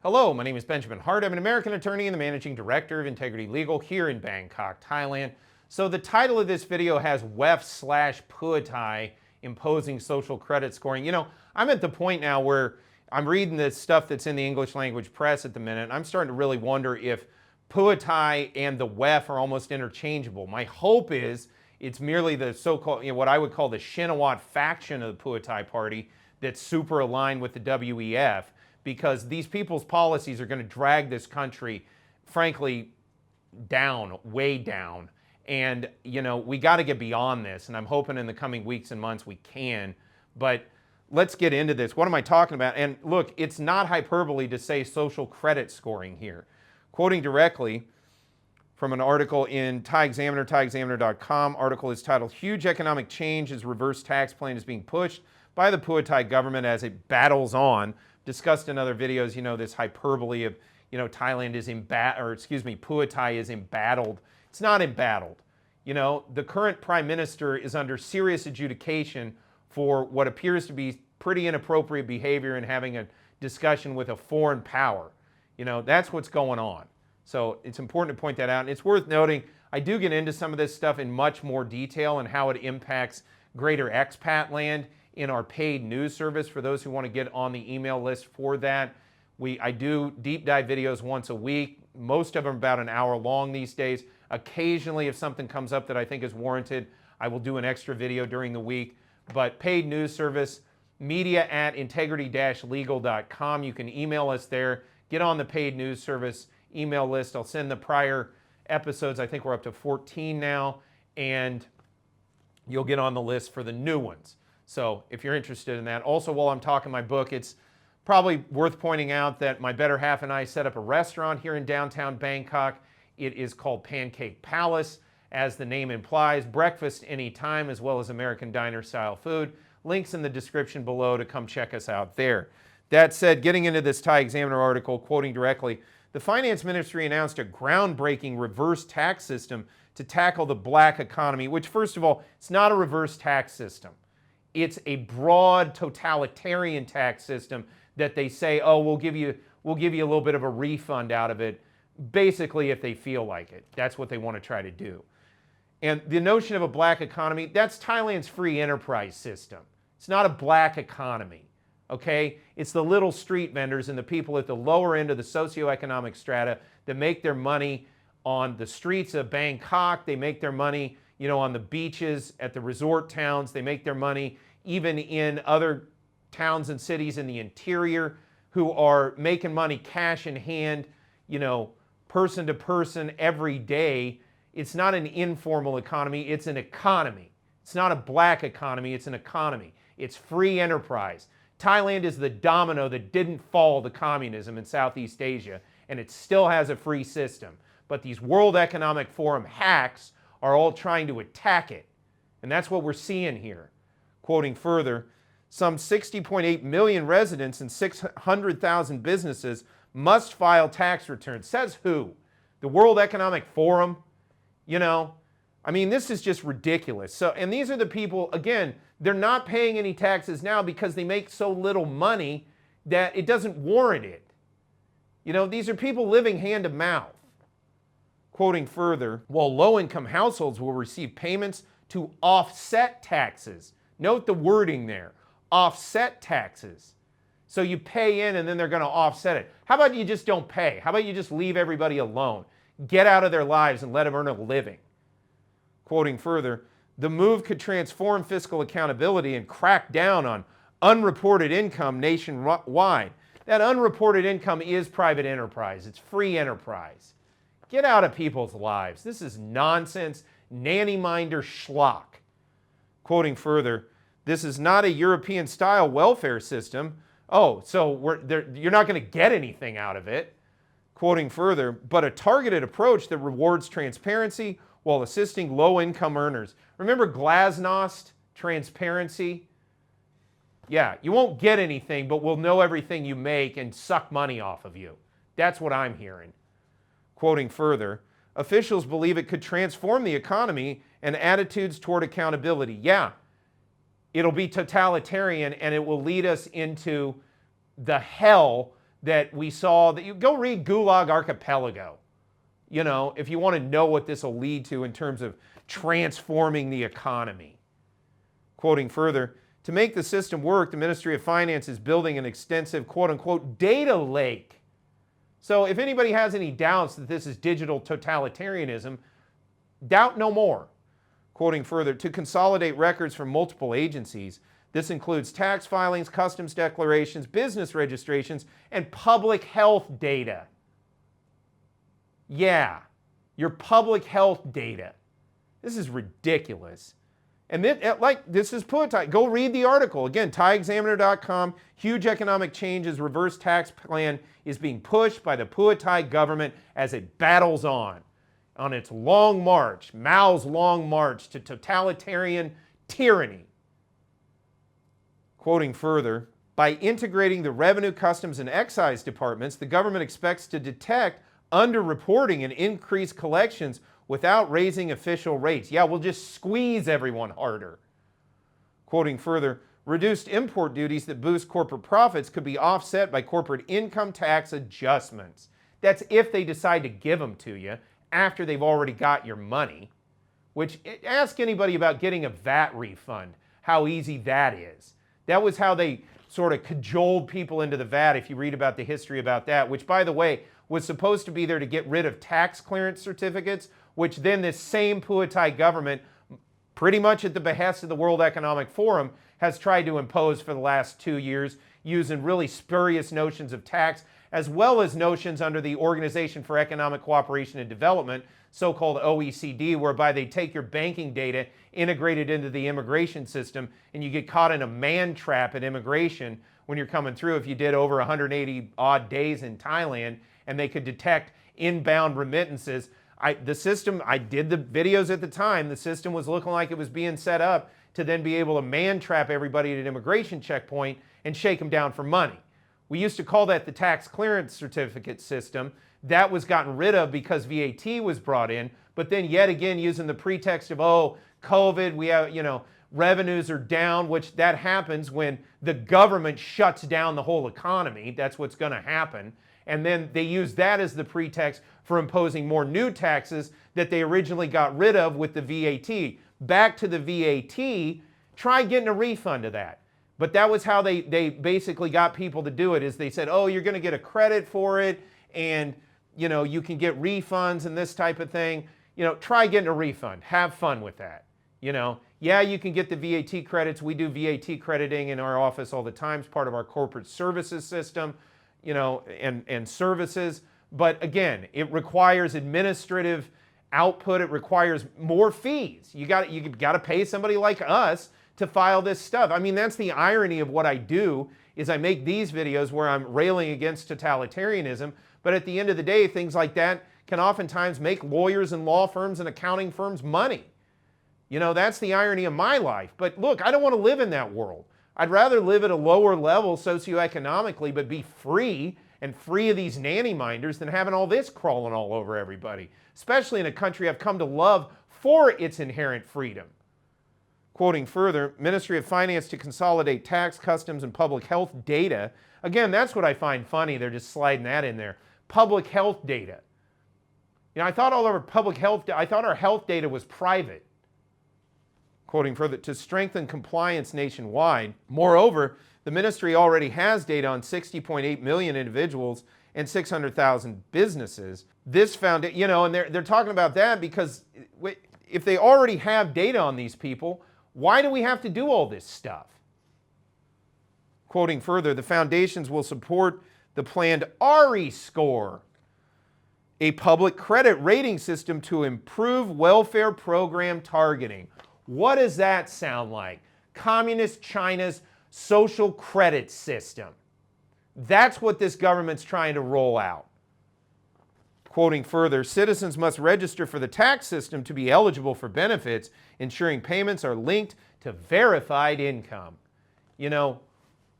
Hello, my name is Benjamin Hart. I'm an American attorney and the managing director of Integrity Legal here in Bangkok, Thailand. So the title of this video has WEF/Phua Thai imposing social credit scoring. You know, I'm at the point now where I'm reading this stuff that's in the English language press at the minute, and I'm starting to really wonder if Phua Thai and the WEF are almost interchangeable. My hope is it's merely the so-called, what I would call the Shinawatra faction of the Phua Thai party that's super aligned with the WEF, because these people's policies are going to drag this country, frankly, down, way down. And, we got to get beyond this. And I'm hoping in the coming weeks and months we can. But let's get into this. What am I talking about? And look, it's not hyperbole to say social credit scoring here. Quoting directly from an article in Thai Examiner, thaiexaminer.com. Article is titled, "Huge Economic Change as Reverse Tax Plan is Being Pushed by the Phua Thai Government as it Battles On." Discussed in other videos, this hyperbole of, Thailand is Phua Thai is embattled. It's not embattled. The current prime minister is under serious adjudication for what appears to be pretty inappropriate behavior and having a discussion with a foreign power. That's what's going on. So it's important to point that out. And it's worth noting, I do get into some of this stuff in much more detail and how it impacts greater expat land in our paid news service for those who want to get on the email list for that. I do deep dive videos once a week. Most of them about an hour long these days. Occasionally, if something comes up that I think is warranted, I will do an extra video during the week. But paid news service, media@integrity-legal.com. You can email us there. Get on the paid news service email list. I'll send the prior episodes. I think we're up to 14 now. And you'll get on the list for the new ones. So if you're interested in that. Also, while I'm talking my book, it's probably worth pointing out that my better half and I set up a restaurant here in downtown Bangkok. It is called Pancake Palace. As the name implies, breakfast anytime as well as American diner style food. Links in the description below to come check us out there. That said, getting into this Thai Examiner article, quoting directly, the finance ministry announced a groundbreaking reverse tax system to tackle the black economy, which first of all, it's not a reverse tax system. It's a broad totalitarian tax system that they say, oh, we'll give you a little bit of a refund out of it, basically if they feel like it. That's what they want to try to do. And the notion of a black economy, that's Thailand's free enterprise system. It's not a black economy, okay? It's the little street vendors and the people at the lower end of the socioeconomic strata that make their money on the streets of Bangkok. They make their money on the beaches, at the resort towns. They make their money even in other towns and cities in the interior, who are making money cash in hand, person to person every day. It's not an informal economy, it's an economy. It's not a black economy, it's an economy. It's free enterprise. Thailand is the domino that didn't fall to communism in Southeast Asia, and it still has a free system. But these World Economic Forum hacks are all trying to attack it. And that's what we're seeing here. Quoting further, some 60.8 million residents and 600,000 businesses must file tax returns. Says who? The World Economic Forum? This is just ridiculous. So, and these are the people, again, they're not paying any taxes now because they make so little money that it doesn't warrant it. These are people living hand to mouth. Quoting further, while low-income households will receive payments to offset taxes. Note the wording there, offset taxes. So you pay in and then they're going to offset it. How about you just don't pay? How about you just leave everybody alone? Get out of their lives and let them earn a living. Quoting further, the move could transform fiscal accountability and crack down on unreported income nationwide. That unreported income is private enterprise. It's free enterprise. Get out of people's lives. This is nonsense, nanny-minder schlock. Quoting further, this is not a European-style welfare system. Oh, so you're not going to get anything out of it. Quoting further, but a targeted approach that rewards transparency while assisting low-income earners. Remember glasnost, transparency? Yeah, you won't get anything, but we'll know everything you make and suck money off of you. That's what I'm hearing. Quoting further, officials believe it could transform the economy and attitudes toward accountability. Yeah, it'll be totalitarian and it will lead us into the hell that we saw, that you go read Gulag Archipelago, you know, if you want to know what this will lead to in terms of transforming the economy. Quoting further, to make the system work, the Ministry of Finance is building an extensive quote-unquote data lake. So if anybody has any doubts that this is digital totalitarianism, doubt no more. Quoting further, to consolidate records from multiple agencies, this includes tax filings, customs declarations, business registrations, and public health data. Yeah, your public health data. This is ridiculous. And this is Puatai. Go read the article. Again, ThaiExaminer.com. Huge economic changes. Reverse tax plan is being pushed by the Puatai government as it battles on its long march, Mao's long march to totalitarian tyranny. Quoting further, by integrating the revenue, customs, and excise departments, the government expects to detect underreporting and increase collections without raising official rates. Yeah, we'll just squeeze everyone harder. Quoting further, reduced import duties that boost corporate profits could be offset by corporate income tax adjustments. That's if they decide to give them to you after they've already got your money. Which, ask anybody about getting a VAT refund, how easy that is. That was how they sort of cajoled people into the VAT, if you read about the history about that, which, by the way, was supposed to be there to get rid of tax clearance certificates, which then this same Puatai government, pretty much at the behest of the World Economic Forum, has tried to impose for the last 2 years, using really spurious notions of tax, as well as notions under the Organization for Economic Cooperation and Development, so-called OECD, whereby they take your banking data, integrate it into the immigration system, and you get caught in a man trap at immigration when you're coming through if you did over 180 odd days in Thailand, and they could detect inbound remittances. The system, I did the videos at the time, the system was looking like it was being set up to then be able to man trap everybody at an immigration checkpoint and shake them down for money. We used to call that the tax clearance certificate system. That was gotten rid of because VAT was brought in, but then yet again using the pretext of, oh, COVID, we have, you know, revenues are down, which that happens when the government shuts down the whole economy. That's what's going to happen. And then they use that as the pretext for imposing more new taxes that they originally got rid of with the VAT. Back to the VAT, try getting a refund of that. But that was how they basically got people to do it, is they said, oh, you're going to get a credit for it, and you know, you can get refunds and this type of thing. You know, try getting a refund. Have fun with that. You know, yeah, you can get the VAT credits. We do VAT crediting in our office all the time. It's part of our corporate services system, you know, and services. But again, it requires administrative output. It requires more fees. You got to pay somebody like us to file this stuff. I mean, that's the irony of what I do, is I make these videos where I'm railing against totalitarianism, but at the end of the day, things like that can oftentimes make lawyers and law firms and accounting firms money. You know, that's the irony of my life. But look, I don't want to live in that world. I'd rather live at a lower level socioeconomically, but be free and free of these nanny minders than having all this crawling all over everybody, especially in a country I've come to love for its inherent freedom. Quoting further, Ministry of Finance to consolidate tax, customs, and public health data. Again, that's what I find funny. They're just sliding that in there. Public health data. You know, I thought all our public health, I thought our health data was private. Quoting further, to strengthen compliance nationwide. Moreover, the ministry already has data on 60.8 million individuals and 600,000 businesses. This found it, you know, and they're talking about that because if they already have data on these people, why do we have to do all this stuff? Quoting further, the foundations will support the planned RE score, a public credit rating system to improve welfare program targeting. What does that sound like? Communist China's social credit system. That's what this government's trying to roll out. Quoting further, citizens must register for the tax system to be eligible for benefits, ensuring payments are linked to verified income. You know,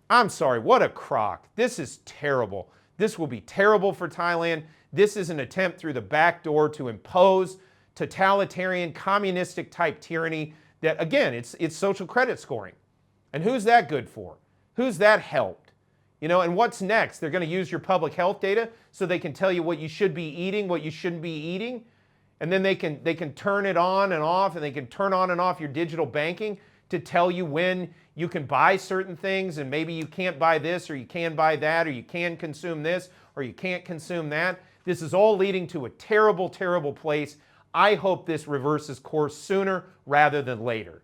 I'm sorry, what a crock. This is terrible. This will be terrible for Thailand. This is an attempt through the back door to impose totalitarian, communistic type tyranny that, again, it's social credit scoring. And who's that good for? Who's that helped? And what's next? They're going to use your public health data so they can tell you what you should be eating, what you shouldn't be eating. And then they can turn it on and off, and they can turn on and off your digital banking to tell you when you can buy certain things, and maybe you can't buy this, or you can buy that, or you can consume this, or you can't consume that. This is all leading to a terrible, terrible place. I hope this reverses course sooner rather than later.